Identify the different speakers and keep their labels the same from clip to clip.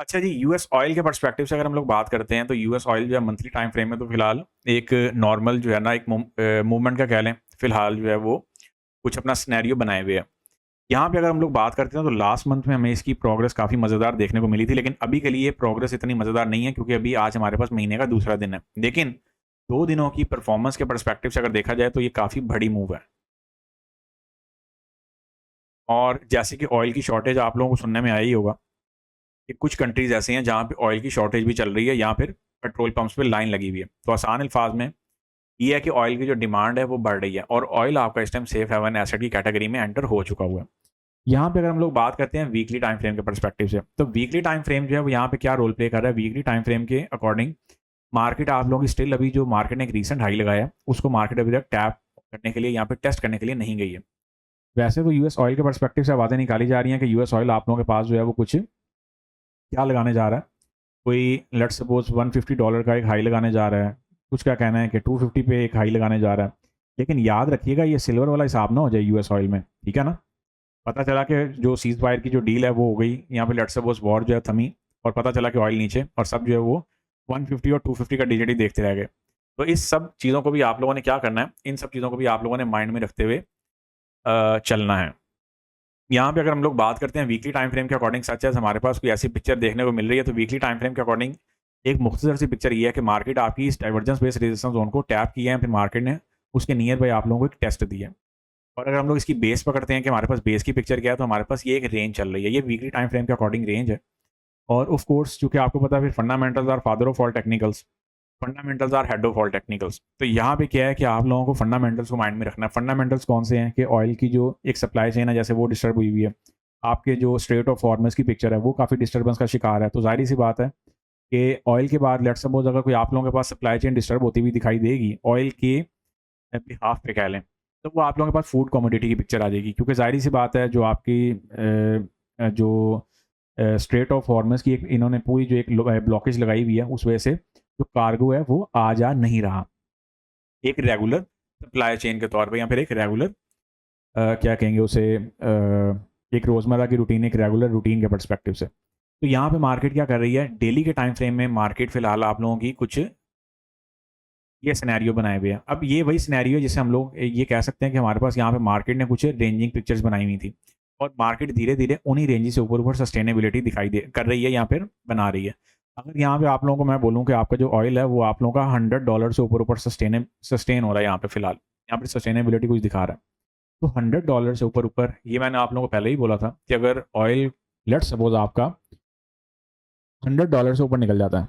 Speaker 1: अच्छा जी, US oil के perspective से अगर हम लोग बात करते हैं, तो यूएस ऑयल जो है मंथली टाइम फ्रेम में तो फिलहाल एक नॉर्मल जो है ना, एक मूवमेंट का कह लें, फिलहाल जो है वो कुछ अपना सिनेरियो बनाए हुए है। यहाँ पे अगर हम लोग बात करते हैं तो लास्ट मंथ में हमें इसकी प्रोग्रेस काफ़ी मज़ेदार देखने को मिली थी, लेकिन अभी के लिए ये प्रोग्रेस इतनी मज़ेदार नहीं है, क्योंकि अभी आज हमारे पास महीने का दूसरा दिन है। लेकिन 2 दिनों की परफॉर्मेंस के पर्सपेक्टिव से अगर देखा जाए तो ये काफ़ी बड़ी मूव है। और जैसे कि ऑयल की शॉर्टेज आप लोगों को सुनने में आया ही होगा कि कुछ कंट्रीज़ ऐसे हैं जहाँ पे ऑयल की शॉर्टेज भी चल रही है, या फिर पेट्रोल पंप्स पे लाइन लगी हुई है। तो आसान अल्फाज में ये है कि ऑयल की जो डिमांड है वो बढ़ रही है, और ऑयल आपका इस टाइम सेफ हेवन एसेट की कैटेगरी में एंटर हो चुका हुआ है। यहाँ पे अगर हम लोग बात करते हैं वीकली टाइम फ्रेम के पर्सपेक्टिव से, तो वीकली टाइम फ्रेम जो है वो यहाँ पे क्या रोल प्ले कर रहा है, वीकली टाइम फ्रेम के अकॉर्डिंग मार्केट आप लोगों की स्टिल अभी जो मार्केट ने एक रीसेंट हाई लगाया है, उसको मार्केट अभी तक टैप करने के लिए, यहाँ पे टेस्ट करने के लिए नहीं गई है। वैसे तो यूएस ऑयल के पर्सपेक्टिव से बातें निकाली जा रही हैं कि यूएस ऑयल आप लोगों के पास जो है वो कुछ क्या लगाने जा रहा है, कोई लेट्स सपोज $150 का एक हाई लगाने जा रहा है, कुछ का कहना है कि 250 पे एक हाई लगाने जा रहा है। लेकिन याद रखिएगा, ये सिल्वर वाला हिसाब ना हो जाए यूएस ऑयल में, ठीक है ना। पता चला कि जो सीज़ फायर की जो डील है वो हो गई, यहाँ पे लेट्स सपोज वॉर जो है थमी, और पता चला कि ऑयल नीचे, और सब जो है वो 150 और 250 का डीजेडी देखते रह गए। तो इस सब चीज़ों को भी आप लोगों ने क्या करना है, इन सब चीज़ों को भी आप लोगों ने माइंड में रखते हुए चलना है। यहाँ पे अगर हम लोग बात करते हैं वीकली टाइम फ्रेम के अकॉर्डिंग, सच एज़ हमारे पास कोई ऐसी पिक्चर देखने को मिल रही है, तो वीकली टाइम फ्रेम के अकॉर्डिंग एक मुख्तसर सी पिक्चर ये है कि मार्केट आपकी इस डाइवर्जेंस बेस्ड रेजिस्टेंस जोन को टैप किया है, फिर मार्केट ने उसके नियर बाय आप लोगों को एक टेस्ट दिया है। और अगर हम लोग इसकी बेस पकड़ते हैं कि हमारे पास बेस की पिक्चर क्या है, तो हमारे पास ये एक रेंज चल रही है, ये वीकली टाइम फ्रेम के अकॉर्डिंग रेंज है। और ऑफ कोर्स चूंकि आपको पता है, फिर fundamentals are father of all technicals, fundamentals are head of all technicals. तो यहाँ पे क्या है कि आप लोगों को फंडामेंटल्स को माइंड में रखना है। फंडामेंटल्स कौन से हैं कि ऑयल की जो एक सप्लाई चेन है, जैसे वो डिस्टर्ब हुई हुई है, आपके जो स्ट्रेट ऑफ हॉर्मस की पिक्चर है वो काफ़ी डिस्टर्बेंस का शिकार है। तो जाहिर सी बात है कि ऑयल के बाद लेट्स सपोज अगर कोई आप लोगों के पास सप्लाई चेन डिस्टर्ब होती हुई दिखाई देगी ऑयल के बिहाफ पे कह लें, तो वो आप लोगों के पास फूड कमोडिटी की पिक्चर आ जाएगी, क्योंकि जाहिर सी बात है जो आपकी जो स्ट्रेट ऑफ हॉर्मस की एक इन्होंने पूरी जो एक ब्लॉकेज लगाई हुई है, उस वजह से जो कार्गो है वो आ जा नहीं रहा एक रेगुलर सप्लाई चेन के तौर पे, या फिर एक रेगुलर क्या कहेंगे उसे, एक रोज़मर्रा की रूटीन, एक रेगुलर रूटीन के परस्पेक्टिव से। तो यहाँ पे मार्केट क्या कर रही है, डेली के टाइम फ्रेम में मार्केट फिलहाल आप लोगों की कुछ ये सिनेरियो बनाए हुए हैं। अब ये वही सिनेरियो है जिसे हम लोग ये कह सकते हैं कि हमारे पास यहाँ पे मार्केट ने कुछ रेंजिंग पिक्चर्स बनाई हुई थी, और मार्केट धीरे-धीरे उन्हीं रेंजेस से ऊपर-ऊपर सस्टेनेबिलिटी दिखाई दे कर रही है, या फिर बना रही है। अगर यहाँ पे आप लोगों को मैं बोलूँ कि आपका जो ऑयल है वो आप लोगों का $100 से ऊपर-ऊपर सस्टेन हो रहा है यहाँ पे फिलहाल। यहाँ पे सस्टेनेबिलिटी कुछ दिखा रहा है। तो $100 से ऊपर-ऊपर, ये मैंने आप लोगों को पहले ही बोला था कि अगर ऑयल लेट्स सपोज़ आपका $100 से ऊपर निकल जाता है,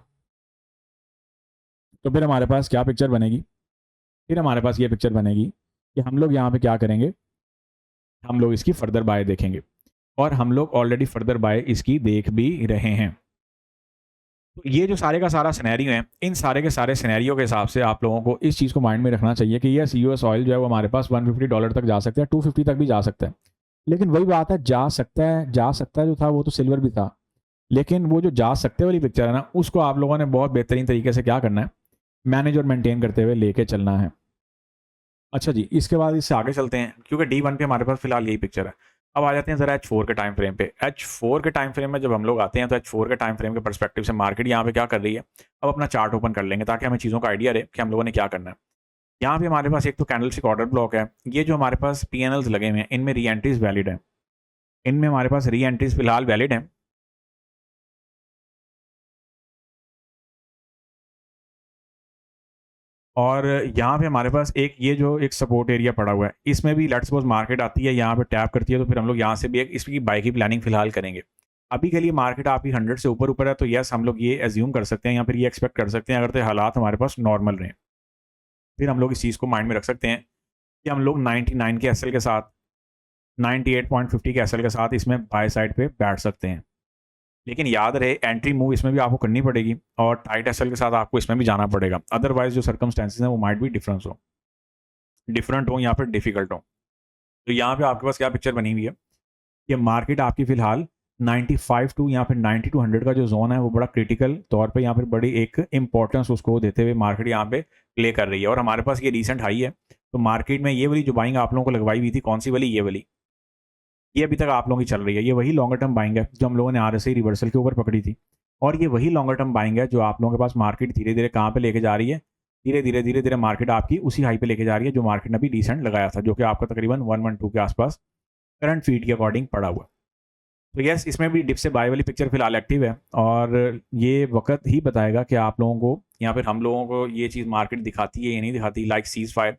Speaker 1: तो फिर हमारे पास क्या पिक्चर बनेगी? फिर हमारे पास ये पिक्चर बनेगी कि हम लोग यहाँ पे क्या करेंगे, हम लोग इसकी फर्दर बाय देखेंगे, और हम लोग ऑलरेडी फर्दर बाय इसकी देख भी रहे हैं। तो ये जो सारे का सारा सिनेरियो है, इन सारे के सारे सिनेरियो के हिसाब से आप लोगों को इस चीज़ को माइंड में रखना चाहिए कि यस, यूएस ऑयल जो है वो हमारे पास $150 तक जा सकता है, 250 तक भी जा सकता है। लेकिन वही बात है, जा सकता है जो था वो तो सिल्वर भी था। लेकिन वो जो जा सकते वाली पिक्चर है ना, उसको आप लोगों ने बहुत बेहतरीन तरीके से क्या करना है, मैनेज और मेंटेन करते हुए लेके चलना है। अच्छा जी, इसके बाद इससे आगे चलते हैं, क्योंकि D1 पे हमारे पास फिलहाल यही पिक्चर है। अब आ जाते हैं ज़रा H4 के टाइम फ्रेम पे। H4 के टाइम फ्रेम में जब हम लोग आते हैं, तो H4 के टाइम फ्रेम के पर्सपेक्टिव से मार्केट यहाँ पे क्या कर रही है। अब अपना चार्ट ओपन कर लेंगे ताकि हमें चीज़ों का आइडिया रहे कि हम लोगों ने क्या करना है। यहाँ पे हमारे पास एक तो कैंडलस्टिक ऑर्डर ब्लॉक है, ये जो हमारे पास PNLs लगे हुए हैं, इनमें री एंट्रीज वैलिड है, इनमें हमारे पास री एंट्रीज फिलहाल वैलिड हैं। और यहाँ पे हमारे पास एक ये जो एक सपोर्ट एरिया पड़ा हुआ है, इसमें भी लेट्स सपोज मार्केट आती है, यहाँ पे टैप करती है, तो फिर हम लोग यहाँ से भी एक इसकी बाई की प्लानिंग फिलहाल करेंगे। अभी के लिए मार्केट आपकी 100 से ऊपर है, तो यस, हम लोग ये एज्यूम कर सकते हैं या फिर ये एक्सपेक्ट कर सकते हैं, अगर तो हालात हमारे पास नॉर्मल रहें, फिर हम लोग इस चीज़ को माइंड में रख सकते हैं कि हम लोग 99 के एसएल के साथ, 98.50 के एसएल के साथ इसमें बाय साइड पे बैठ सकते हैं। लेकिन याद रहे, एंट्री मूव इसमें भी आपको करनी पड़ेगी, और टाइट एसएल के साथ आपको इसमें भी जाना पड़ेगा। अदरवाइज जो सर्कमस्टेंसेज हैं वो माइट भी डिफरेंट हो या फिर डिफिकल्ट हो। तो यहाँ पे आपके पास क्या पिक्चर बनी हुई है कि मार्केट आपकी फिलहाल 95 टू या फिर 90 टू 100 का जो जोन है वो बड़ा क्रिटिकल तौर पे, यहाँ पर बड़ी एक इंपॉर्टेंस उसको देते हुए मार्केट यहाँ पे प्ले कर रही है। और हमारे पास ये रिसेंट हाई है, तो मार्केट में ये वाली जो बाइंग आप लोगों को लगवाई हुई थी, कौन सी वाली, ये वाली, ये अभी तक आप लोगों की चल रही है। ये वही लॉन्गर टर्म बाइंग है जो हम लोगों ने RSI रिवर्सल के ऊपर पकड़ी थी। और ये वही लॉन्गर टर्म बाइंग है जो आप लोगों के पास मार्केट धीरे धीरे कहाँ पे लेके जा रही है, धीरे धीरे मार्केट आपकी उसी हाई पे लेके जा रही है जो मार्केट ने अभी रिसेंट लगाया था, जो कि आपका तकरीबन 112 के आसपास करंट फीड के अकॉर्डिंग पड़ा हुआ है। तो यस, इसमें भी डिप से बाय वाली पिक्चर फिलहाल एक्टिव है और ये वक्त ही बताएगा कि आप लोगों को या फिर हम लोगों को ये चीज़ मार्केट दिखाती है या नहीं दिखाती, लाइक सीज फायर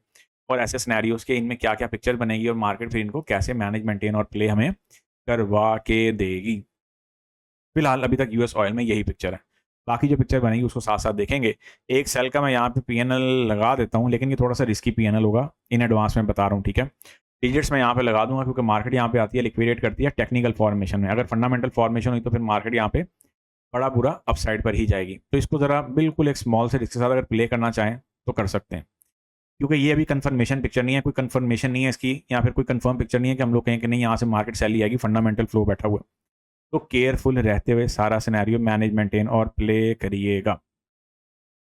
Speaker 1: और ऐसे सिनेरियोज के इनमें क्या क्या पिक्चर बनेगी और मार्केट फिर इनको कैसे मैनेज मेंटेन और प्ले हमें करवा के देगी। फिलहाल अभी तक यूएस ऑयल में यही पिक्चर है, बाकी जो पिक्चर बनेगी उसको साथ साथ देखेंगे। एक सेल का मैं यहाँ पे पीएनएल लगा देता हूँ, लेकिन ये थोड़ा सा रिस्की पीएनएल होगा, इन एडवांस में बता रहा हूँ, ठीक है। डिजिट्स मैं यहाँ पे लगा दूंगा क्योंकि मार्केट यहाँ पे आती है लिक्विडेट करती है टेक्निकल फॉर्मेशन में। अगर फंडामेंटल फॉर्मेशन हुई तो फिर मार्केट यहाँ पे बड़ा बुरा अपसाइड पर ही जाएगी। तो इसको ज़रा बिल्कुल एक स्मॉल से रिस्क के साथ अगर प्ले करना चाहें तो कर सकते हैं, क्योंकि ये अभी कंफर्मेशन पिक्चर नहीं है, कोई कंफर्मेशन नहीं है इसकी, या फिर कोई कंफर्म पिक्चर नहीं है कि हम लोग कहें कि नहीं यहाँ से मार्केट सैली आएगी, फंडामेंटल फ्लो बैठा हुआ है। तो केयरफुल रहते हुए सारा सिनेरियो मैनेज मेंटेन और प्ले करिएगा।